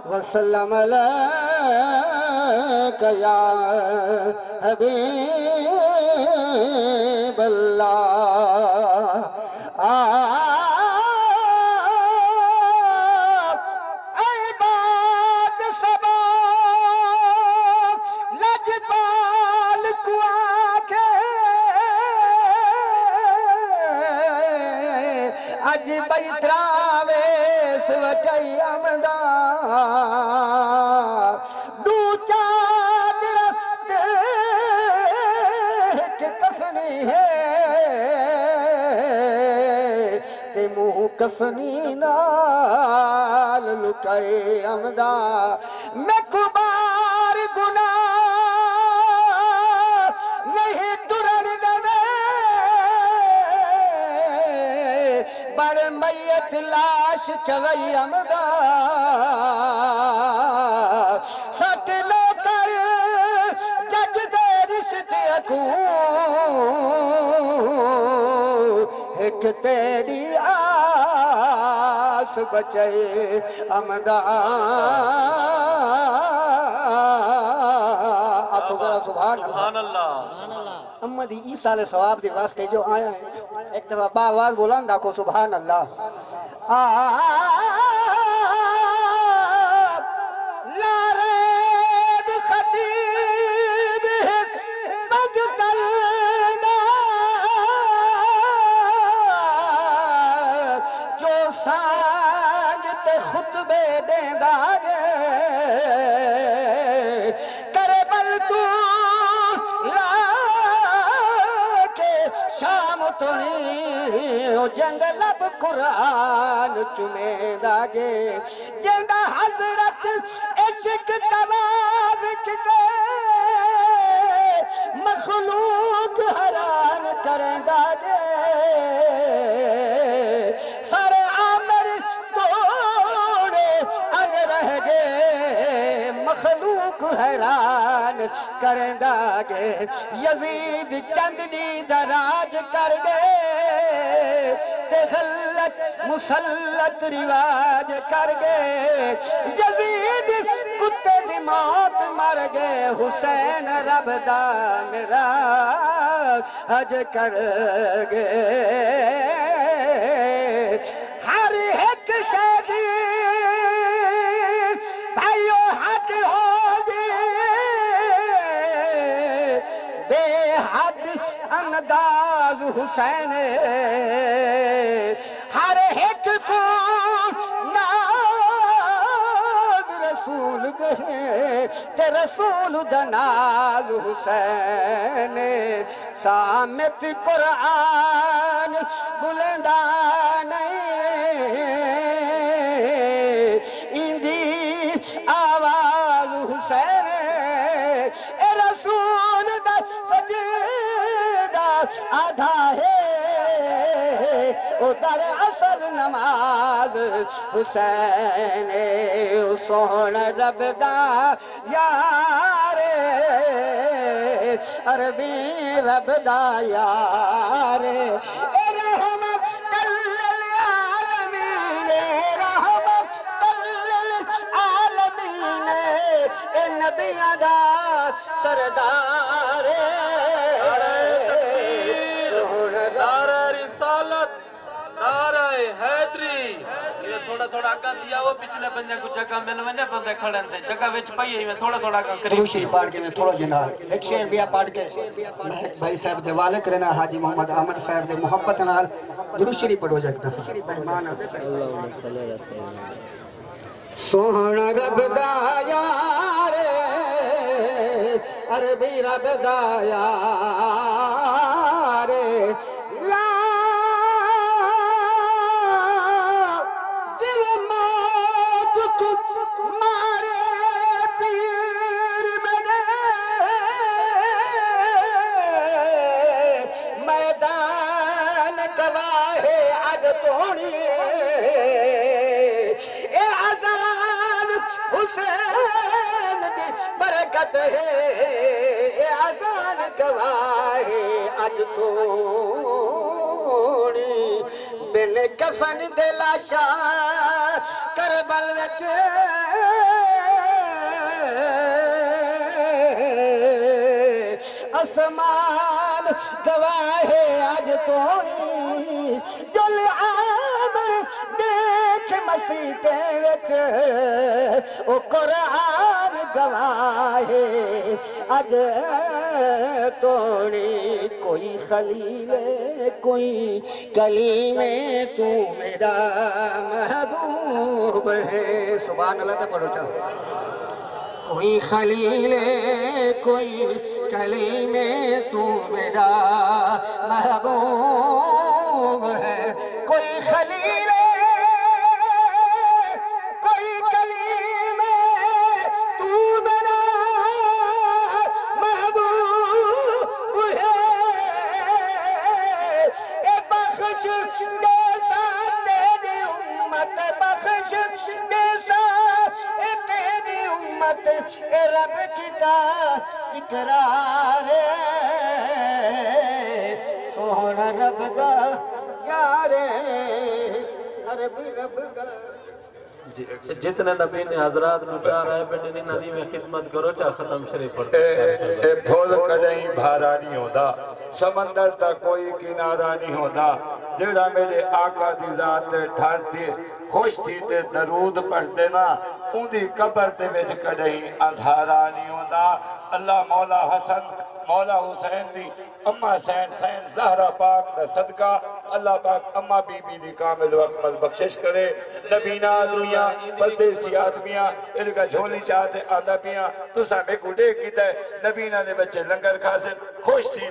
वसल्लम अलैका या हबीबल्लाह। अज बैतरावे सवटई अमदा दू चादर के कफनी है ते मुँह कफनी नाल लुकाए अमदा। मैं कुबार गुना नहीं तुरन बड़ मैयत लाश चवई अमदा। सट लो कर जज दे रिश्ते अकू एक तेरी आस बचे अमदा। आप सुभान अल्लाह। अम्मद ईसा ले सवाब के वास्ते जो आया है एक दफा बावाज बुलंद आको सुभान अल्लाह। जो सांग ते खुतबे देंदा करे बल तू शाम तुणी जंग लब कुरान चुमेंदा गे जंदा हजरत इश्क तवाज़ किते मखलूक हैरान करेंदा गे। सारे आमर तोड़े अन रह गए मखलूक हैरान करेंदा गे। यजीद चंदनी दराज कर गए ते गलत मुसल्लत रिवाज कर गए। यजीद कुत्ते दी मौत मर गए हुसैन रब दा मेरा हज कर गए। हर एक शादी भाइयों हद हो बेहद अंदाज हुसैन हर एक को नाज रसूल गए ते रसूल दनाज हुसैन। सामत कुरान बुलंदा नहीं इंदी आवाज हुसैन आधा है उधर असल नमाज हुसैन सोहन रबदा यारे अरबी रबदा यारे नबिया दा सरदार थोड़ा थोड़ा आगा दिया वो पिछले बंदे को जगह मिल वने बंदे खड़े थे जगह विच पई है थोड़ा थोड़ा करीब दुरूद पढ़ के मैं थोड़ा जना एक शेर बिया पढ़ के भाई साहब दे वाले करना हाजी मोहम्मद अहमद साहब दे मोहब्बत नाल दुरूद शरीफ पढ़ो जा एक दफा मेहमान सोहना रब दा यार अरबी रब दा यार बरकत है आजान गवाहे अज थोड़ी बिन कफन दे लाशा करबल विच आसमान गवाहे आज तोड़ी जुल आमर देख मसीते विच ओ कुरान गवाहे आज तोड़ी कोई खलील कोई कलीमे तू मेरा महबूब है सुभान अल्लाह पढ़ो चाहो कोई खलील कोई कलीमे तू मेरा महबूब है कोई खलील कोई कलीमे तू मेरा महबूब है ए बख्श दे साथे दी उम्मत बख्श दे साथे तेरी उम्मत ए रब की दा इकरार सोहना रब दा यार रब दा जितने नबी ने हजरात नु चाह रहे बेटे नी नदी में खिदमत करो चा खत्म शरीफ पढ़ ए फूल कदई भारा नहीं होता समंदर दा कोई किनारा नहीं होता जेड़ा मेरे आका दी जात ठहर थी खुश थी ते दरूद पढ़ते ना उनकी कब्र दे विच कदई अंधारा नहीं होता अल्लाह मौला हसन मौला हुसैन दी अम्मा सैन सैन ज़हरा पाक दा सदका अल्लाह पाक अम्मा बीबी दी कामिल व अकमल बख्शिश करे नबीना आदमियां परदेसी आदमियां इनका झोली चाहते आंदा पिया तुसा में गुडे कीता नबीना दे बच्चे लंगर खासन खुश थी